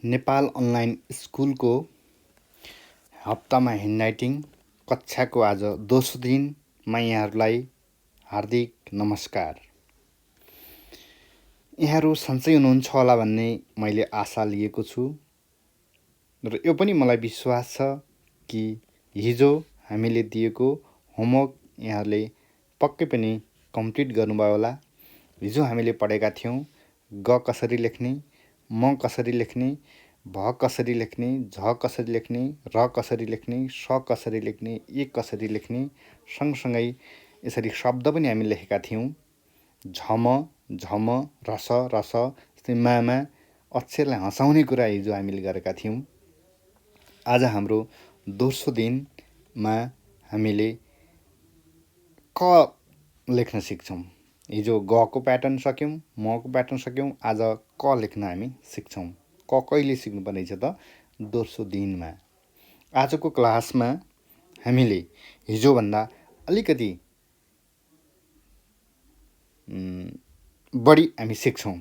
Nepal online स्कुलको हप्तामा handwriting कक्षाको आज दोस्रो दिनमा यहाँहरूलाई हार्दिक नमस्कार। यहाँहरू सन्चै हुनुहुन्छ होला भन्ने मैले आशा लिएको छु र यो पनि मलाई विश्वास छ कि हिजो हामीले दिएको होमवर्क यहाँहरूले पक्कै पनि कम्प्लिट गर्नुभयो होला। हिजो हामीले पढेका थियौँ ग कसरी लेख्ने, म कसरी लेख्ने, भ कसरी लेख्ने, झ कसरी लेख्ने, र कसरी लेख्ने, स कसरी लेख्ने, ए कसरी लेख्ने, सँगसँगै यसरी शब्द पनि हामी लेखेका थियौँ। झम, झम, रस, रस, जस्तै मामा अक्षरलाई हँसाउने कुरा हिजो हामीले गरेका थियौँ। आज हाम्रो दोस्रो दिनमा हामीले क लेख्न सिक्छौँ। हिजो ग को प्याटर्न सक्यौँ, म को प्याटर्न सक्यौँ, आज क लेख्न हामी सिक्छौँ। क कहिले सिक्नुपर्ने छ त? दोस्रो दिनमा। आजको क्लासमा हामीले हिजोभन्दा अलिकति बढी हामी सिक्छौँ।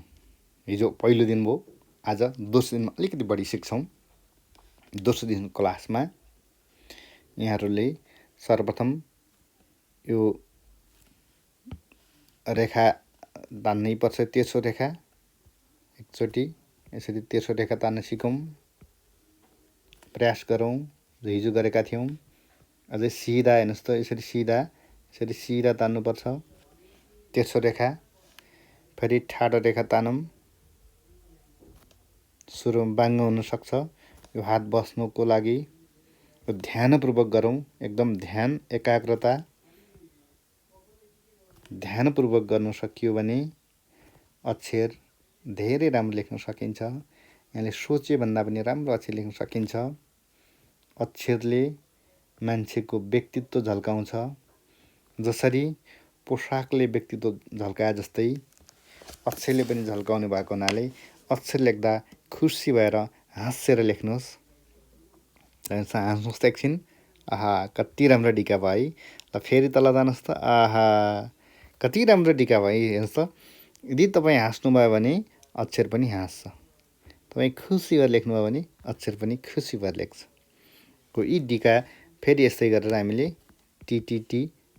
हिजो पहिलो दिन भयो, आज दोस्रो दिनमा अलिकति बढी सिक्छौँ। दोस्रो दिन क्लासमा यहाँहरूले सर्वप्रथम यो रेखा तान्नै पर्छ। तेर्सो रेखा एकचोटि यसरी तेर्सो रेखा तान्न सिकौँ, प्रयास गरौँ। हिजो गरेका थियौँ। अझै सिधा हेर्नुहोस् त, यसरी सिधा तान्नुपर्छ तेर्सो रेखा। फेरि ठाडो रेखा तानौँ। सुरुमा बाङ्गो हुनसक्छ, यो हात बस्नुको लागि ध्यानपूर्वक गरौँ। एकदम ध्यान, एकाग्रता ध्यानपूर्वक गर्न सकियो भने अक्षर धेरै राम्रो लेख्न सकिन्छ। यहाँले सोचे भन्दा पनि राम्रो अक्षर लेख्न सकिन्छ। अक्षरले मान्छेको व्यक्तित्व झल्काउँछ। जसरी पोसाकले व्यक्तित्व झल्काए जस्तै अक्षरले पनि झल्काउने भएको हुनाले अक्षर लेख्दा खुसी भएर हाँसेर लेख्नुहोस्। हाँस्नुहोस् त एकछिन। आहा, कति राम्रो डिका भयो है। ल फेरि तल जानुहोस् त। आहा, कति राम्रो डिका भयो हेर्नुहोस् त। यदि तपाईँ हाँस्नुभयो भने अक्षर पनि हाँस्छ। तपाईँ खुसी भएर लेख्नुभयो भने अक्षर पनि खुसी भएर लेख्छ। यी डिका फेरि यस्तै गरेर हामीले टी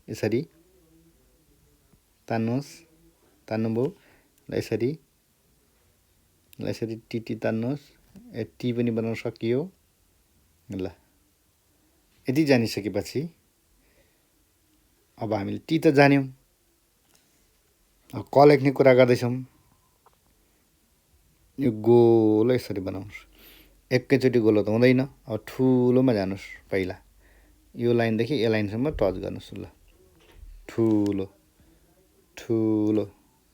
यसरी तान्नुहोस्। तान्नुभयो। ल यसरी टी तान्नुहोस्। टी पनि बनाउन सकियो। ल यति जानिसकेपछि अब हामीले टी त जान्यौँ, क लेख्ने कुरा गर्दैछौँ। यो गोलो यसरी बनाउनुहोस्। एकैचोटि गोलो त हुँदैन। अब ठुलोमा जानुहोस्। पहिला यो लाइनदेखि यो लाइनसम्म टच गर्नुहोस्। ल ठुलो ठुलो,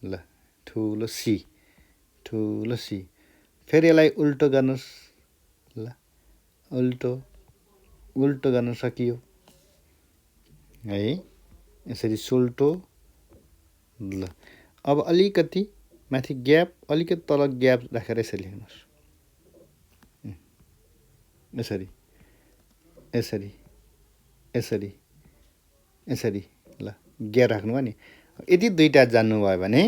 ल ठुलो सी, ठुलो सी। फेरि यसलाई उल्टो गर्नुहोस्। ल उल्टो गर्न सकियो है। यसरी सुल्टो। ल अब अलिकति माथि ग्याप, अलिकति तल ग्याप राखेर यसरी लेख्नुहोस्। यसरी यसरी यसरी यसरी। ल ग्याप राख्नुभयो नि। यदि दुईवटा जान्नुभयो भने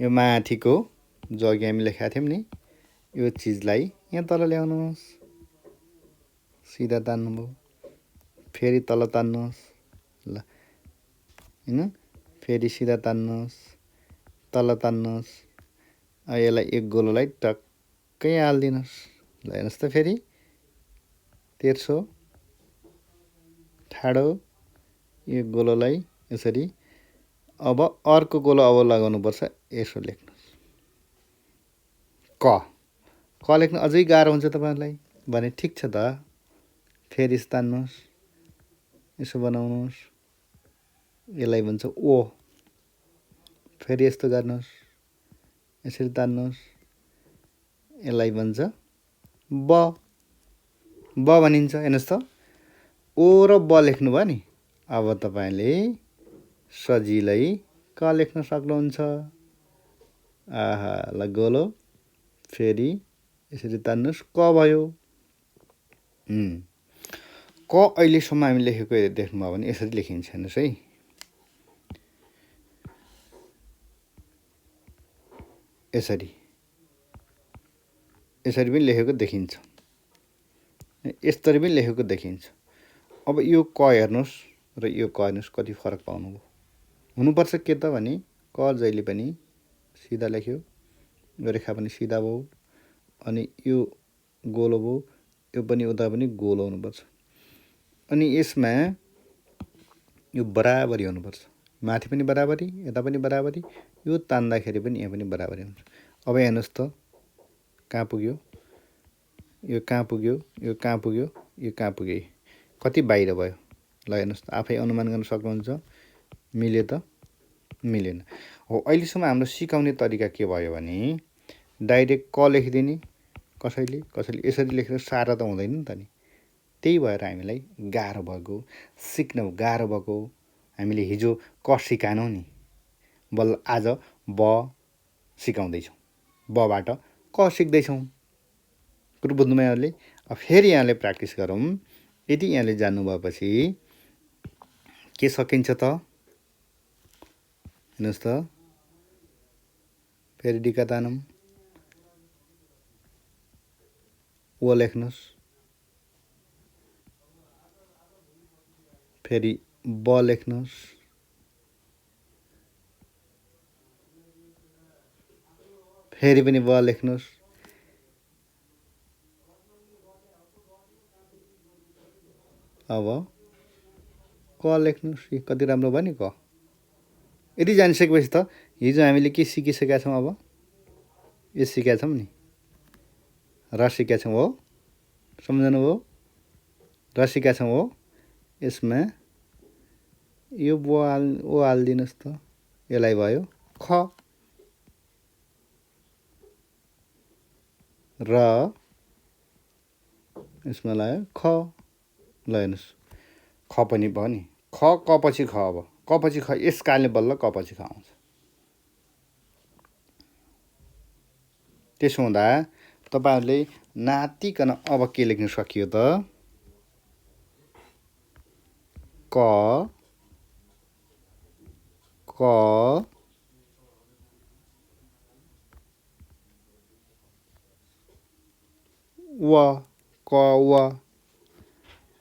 यो माथिको जो अघि हामी लेखेका थियौँ नि, यो चिजलाई यहाँ तल ल्याउनुहोस्। सिधा तान्नुभयो। फेरि तल तान्नुहोस्। ल होइन, फेरि सिधा तान्नुहोस्, तल तान्नुहोस्। यसलाई एक गोलोलाई टक्कै हालिदिनुहोस्। ल हेर्नुहोस् त, फेरि तेर्सो ठाडो यो गोलोलाई यसरी। अब अर्को गोलो अब लगाउनुपर्छ। यसो लेख्नुहोस्। क लेख्न अझै गाह्रो हुन्छ तपाईँहरूलाई भने ठिक छ त। फेरि तान्नुहोस्, यसो बनाउनुहोस्। यसलाई भन्छ ओ। फेरि यस्तो गर्नुहोस्, यसरी तान्नुहोस्। यसलाई भन्छ ब भनिन्छ। हेर्नुहोस् त, ओ र ब लेख्नुभयो नि। अब तपाईँले सजिलै क लेख्न सक्नुहुन्छ। आहा, ल गोलो फेरि यसरी तान्नुहोस्। क भयो। क अहिलेसम्म हामी लेखेको देख्नुभयो भने यसरी लेखिन्छ। हेर्नुहोस् है। यसरी यसरी पनि लेखेको देखिन्छ, यसरी पनि लेखेको देखिन्छ। अब यो क हेर्नुहोस् र यो क हेर्नुहोस्, कति फरक पाउनुभयो। हुनुपर्छ के त भने क जहिले पनि सिधा लेख्यो, यो रेखा पनि सिधा भयो, अनि यो गोलो भयो, यो पनि उता पनि गोलो हुनुपर्छ। अनि यसमा यो बराबरी हुनुपर्छ, माथि पनि बराबरी, यता पनि बराबरी, यो तान्दाखेरि पनि यहाँ पनि बराबरी हुन्छ। अब हेर्नुहोस् त कहाँ पुग्यो, यो कहाँ पुग्यो, यो कहाँ पुग्यो, यो कहाँ पुग्यो, कति बाहिर भयो। ल हेर्नुहोस् त, आफै अनुमान गर्न सक्नुहुन्छ, मिल्यो त मिलेन। हो अहिलेसम्म हाम्रो सिकाउने तरिका के भयो भने डाइरेक्ट क लेखिदिने, कसैले यसरी लेखेर सारा त हुँदैन नि त नि। त्यही भएर हामीलाई गाह्रो भएको, सिक्न गाह्रो भएको। हामीले हिजो क सिकाएनौँ नि, बल्ल आज ब सिकाउँदैछौँ, बबाट क सिक्दैछौँ। कुरो बुझ्नुभयो यहाँले। अब फेरि यहाँले प्र्याक्टिस गरौँ। यदि यहाँले जान्नु भएपछि के सकिन्छ त हेर्नुहोस् त, फेरि डिका तानौँ, व लेख्नुहोस्, फेरि ब लेख्नुहोस्, फेरि पनि ब लेख्नुहोस्, अब क लेख्नुहोस्। कति राम्रो भयो नि क। यदि जानिसकेपछि त हिजो हामीले के सिकिसकेका छौँ, अब यो सिकेका छौँ नि, र सिकेका छौँ हो, सम्झनु हो, र सिकेका छौँ हो। यसमा यो ओ हालिदिनुहोस् त, यसलाई भयो ख, र यसमा लाग्यो ख। ल हेर्नुहोस्, ख पनि भयो नि, ख क पछि ख। अब क पछि ख, यस कारणले बल्ल क पछि ख आउँछ। त्यसो हुँदा तपाईहरुले नातिकन अब के लेख्न सकियो त, क व, क व।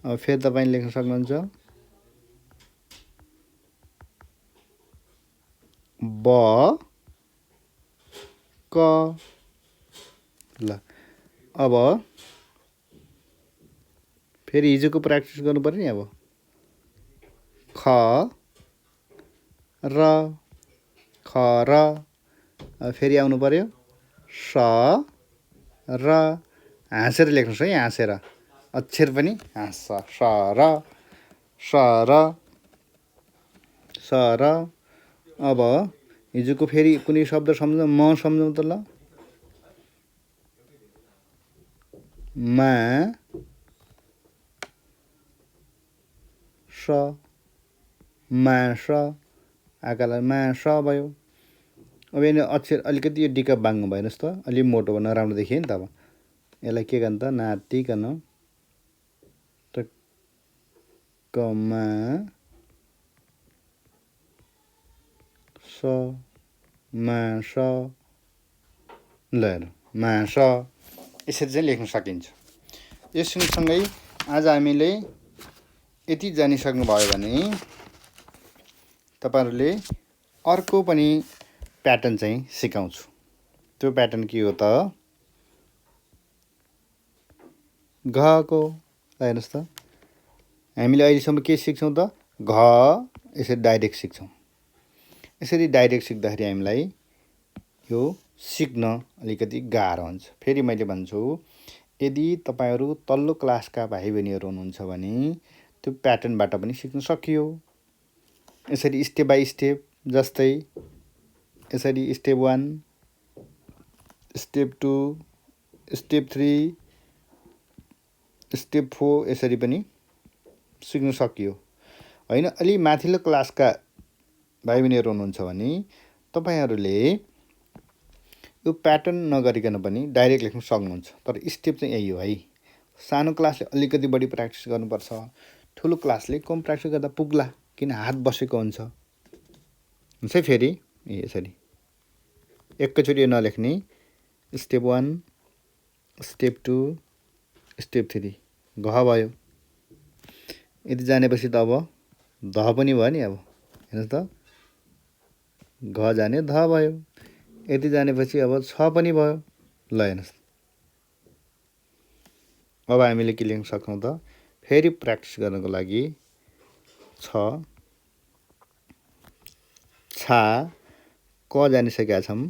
अब फेरि तपाईले लेख्न सक्नुहुन्छ ब क। ल अब फेरि हिजोको प्र्याक्टिस गर्नु पर्यो नि। अब ख र, ख र। अब फेरि आउनु पर्यो स र। हाँसेर लेख्नुहोस् है, हाँसेर, अक्षर पनि हाँस्छ। स र, स र, स र। अब हिजोको फेरि कुनै शब्द सम्झौँ, म सम्झौँ त। ल मा स, मास, आकालाई मास भयो। अब यहाँ अक्षर अलिकति यो डिका बाङ्गो भयो, हेर्नुहोस् त, अलिक मोटो भयो, नराम्रो देखियो नि त। अब यसलाई के गर्नु त, नातिकन टक्कमा स मास। ल हेर्नु, मास, यसरी चाहिँ लेख्न सकिन्छ। यस सँगसँगै आज हामीले यति जानिसक्नु भयो भने तपाईहरुले अर्को पनि प्याटर्न चाहिँ सिकाउँछु। त्यो प्याटर्न के हो त, घ को। हेर्नुहोस् त, हामीले अहिलेसम्म के सिक्छौँ त, घ यसरी डाइरेक्ट सिक्छौँ। यसरी डाइरेक्ट सिक्दाखेरि हामीलाई यो सिक्न अलिकति गाह्रो हुन्छ। फेरि मैले भन्छु, यदि तपाईहरु तल्लो क्लासका भाइ बहिनीहरु हुनुहुन्छ भने त्यो प्याटर्नबाट पनि सिक्न सकियो। यसरी स्टेप बाइ स्टेप, जस्तै यसरी स्टेप 1, स्टेप 2, स्टेप 3, स्टेप 4, यसरी पनि सिक्न सकियो हैन। अलि माथिल्लो क्लासका भाइ बहिनीहरु हुनुहुन्छ भने तपाईहरुले यो प्याटर्न नगरिकन पनि डाइरेक्ट लेख्न सक्नुहुन्छ। तर स्टेप चाहिँ यही हो है। सानो क्लासले अलिकति बढी प्र्याक्टिस गर्नुपर्छ, ठुलो क्लासले कम प्र्याक्टिस गर्दा पुग्ला, किन हात बसेको हुन्छ। हुन्छ फेरि यसरी एकैचोटि नलेख्ने। स्टेप 1, स्टेप 2 स्टेप 3 घ भयो। यति जानेपछि त अब ध पनि भयो नि। अब हेर्नुहोस् त घ जाने ध भयो। यति जानेपछि अब छ पनि भयो। ल हेर्नुहोस् अब हामीले के लेख्न सक्छौँ त फेरि प्र्याक्टिस गर्नको लागि छ छा क जानिसकेका छौँ।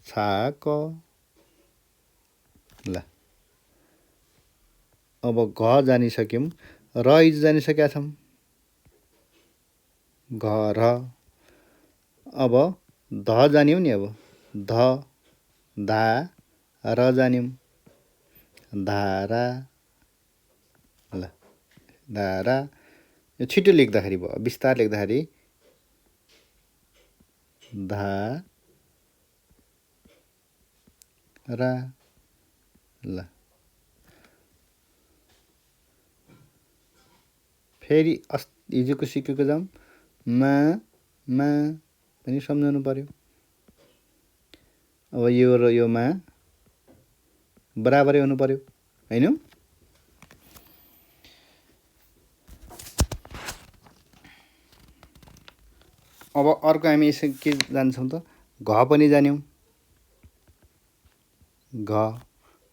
छा क ल अब घ जानिसक्यौँ र हिजो जानिसकेका छौँ। घर। अब ध जान्यौँ नि। अब ध धा र जान्यौँ। धारा। ल धारा यो छिटो लेख्दाखेरि भयो। बिस्तार लेख्दाखेरि धा रा। ल फेरि हिजोको सिकेको जाउँ। मा पनि सम्झाउनु पर्यो। अब यो र यो मा बराबरै हुनु पर्यो हैन। अब अर्को हामी के जान्छौँ त घ पनि जान्यौँ। घ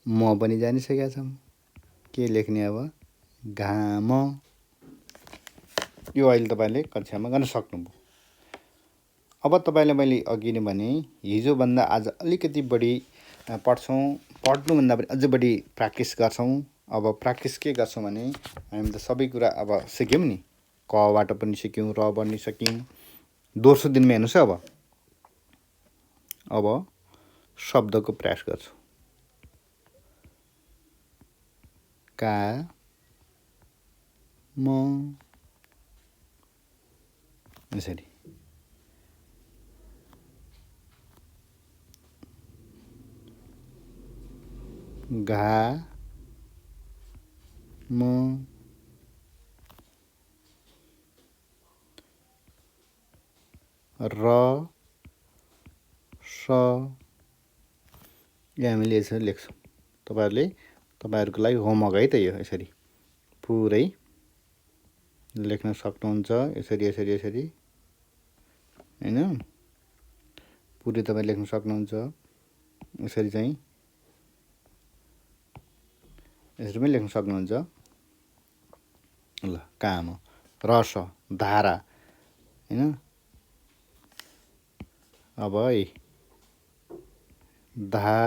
म पनि जानिसकेका छौँ। के लेख्ने अब घाम। यो अहिले तपाईँले कक्षामा गर्न सक्नुभयो। अब तपाईँलाई मैले अघि नै भने हिजोभन्दा आज अलिकति बढी पढ्छौँ। पढ्नुभन्दा पनि अझ बढी प्र्याक्टिस गर्छौँ। अब प्र्याक्टिस के गर्छौँ भने हामी त सबै कुरा अब सिक्यौँ नि। कबाट पनि सिक्यौँ, र पनि सक्यौँ। दोस्रो दिनमा हेर्नुहोस् है। अब शब्दको प्रयास गर्छु। का म यसरी घा म र स यो हामीले यसरी लेख्छौँ। तपाईँहरूको लागि होमवर्क है त यो। यसरी पुरै लेख्न सक्नुहुन्छ। यसरी यसरी यसरी हैन। पुरै तपाईँ लेख्न सक्नुहुन्छ। यसरी चाहिँ यसरी पनि लेख्न सक्नुहुन्छ। ल काम रस धारा हैन। अब है धा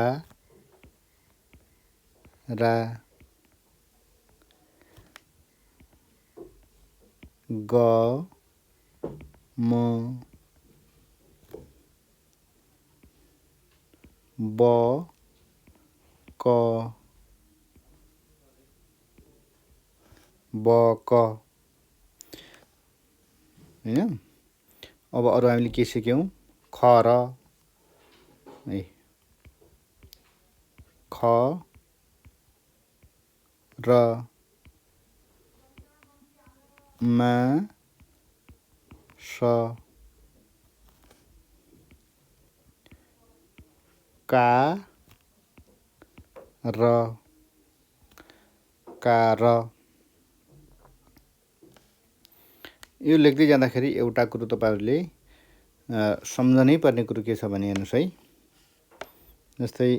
रा ग म ब क हैन। अब अरु हामीले के सिक्यौँ ख र है ख र मा स का र यो लेख्दै जाँदाखेरि एउटा कुरो तपाईहरुले सम्झनै पर्ने कुरो के छ भने हेर्नुस् है। जस्तै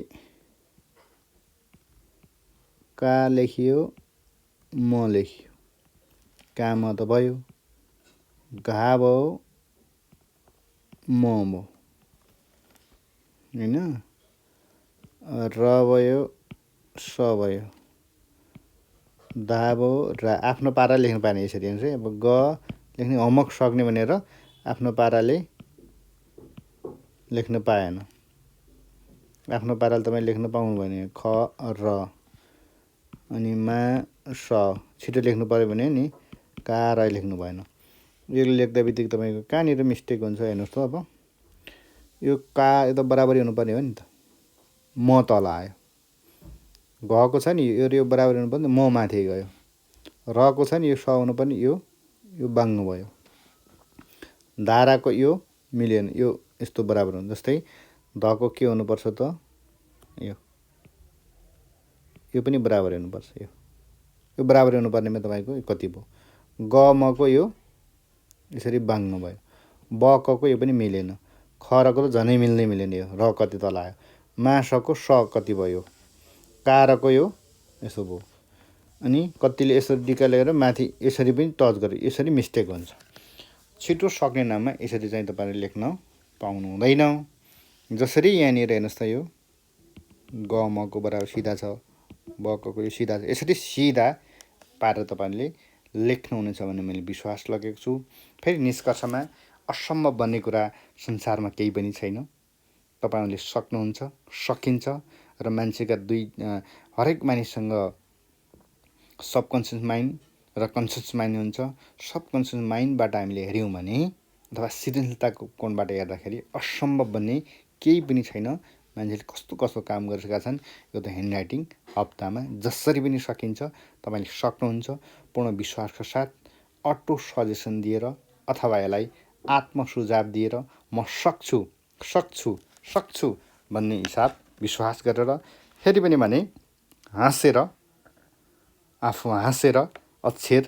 का लेखियो म लेखियो। काम त भयो। घा भयो म भयो हैन। र भयो स भयो। धा भयो र आफ्नो पारा लेख्नु पार्ने यसरी हेर्नुस् है। अब ग लेख्ने होमवर्क सक्ने भनेर आफ्नो पाराले लेख्न पाएन। आफ्नो पाराले तपाईले लेख्न पाउनु भने ख र अनि मा स छिटो लेख्नु पर्यो भने नि का र लेख्नु भएन। यो लेख्दा बित्तिकै तपाईको कहाँनिर मिस्टेक हुन्छ हेर्नुस् त। अब यो का यो त बराबरी हुनु पर्ने हो नि त। म तल आयो। घको छ नि यो बराबरी हुनु पर्ने म माथि गयो। र को छ नि यो स हुनु पर्ने यो बाङ्गो भयो। धाराको यो मिलेन। यो यस्तो बराबर हुन्छ। जस्तै ध को के हुनुपर्छ त यो यो पनि बराबर हुनुपर्छ। यो बराबर हुनुपर्नेमा तपाईँको कति भयो, ग मको यो यसरी बाङ्नु भयो, ब कको यो पनि मिलेन, ख रको त झनै मिल्दैन यो, र कति तल आयो, मा सको स कति भयो, का रको यो यसो भयो। अनि कतिले यसरी डिका लिएर माथि यसरी पनि टच गर्यो, यसरी मिस्टेक हुन्छ। छिटो सक्ने नाममा यसरी चाहिँ तपाईँले लेख्न पाउनु हुँदैन। जसरी यहाँनिर हेर्नुहोस् त यो ग मको बराबर सिधा छ, ब कको यो सिधा छ, यसरी सिधा पारेर तपाईँले लेख्नुहुनेछ भन्ने मैले विश्वास लगेको छु। फेरि निष्कर्षमा असम्भव भन्ने कुरा संसारमा केही पनि छैन। तपाईँहरूले सक्नुहुन्छ, सकिन्छ। र मान्छेका हरेक मानिससँग सबकन्सियस माइन्ड र कन्सियस माइन्ड हुन्छ। सबकन्सियस माइन्डबाट हामीले हेऱ्यौँ भने अथवा सृजनशीलताको कोणबाट हेर्दाखेरि असम्भव भन्ने केही पनि छैन। मान्छेले कस्तो कस्तो काम गरिसकेका छन्। यो त ह्यान्डराइटिङ हप्तामा जसरी पनि सकिन्छ। तपाईँले सक्नुहुन्छ। पूर्ण विश्वासका साथ अटो सजेसन दिएर अथवा यसलाई आत्मसुझाव दिएर म सक्छु सक्छु सक्छु भन्ने हिसाब विश्वास गरेर फेरि पनि भने हाँसेर आफू हाँसेर अक्षर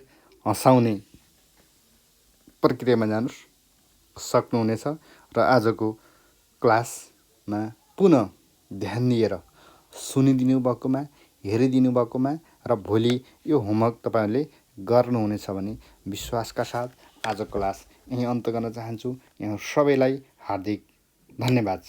हँसाउने प्रक्रियामा जानुहोस्, सक्नुहुनेछ। र आजको क्लासमा पुनः ध्यान दिएर सुनिदिनु भएकोमा, हेरिदिनु भएकोमा र भोलि यो होमवर्क तपाईँहरूले गर्नुहुनेछ भने विश्वासका साथ आजको क्लास यहीँ अन्त गर्न चाहन्छु। यहाँ सबैलाई हार्दिक धन्यवाद।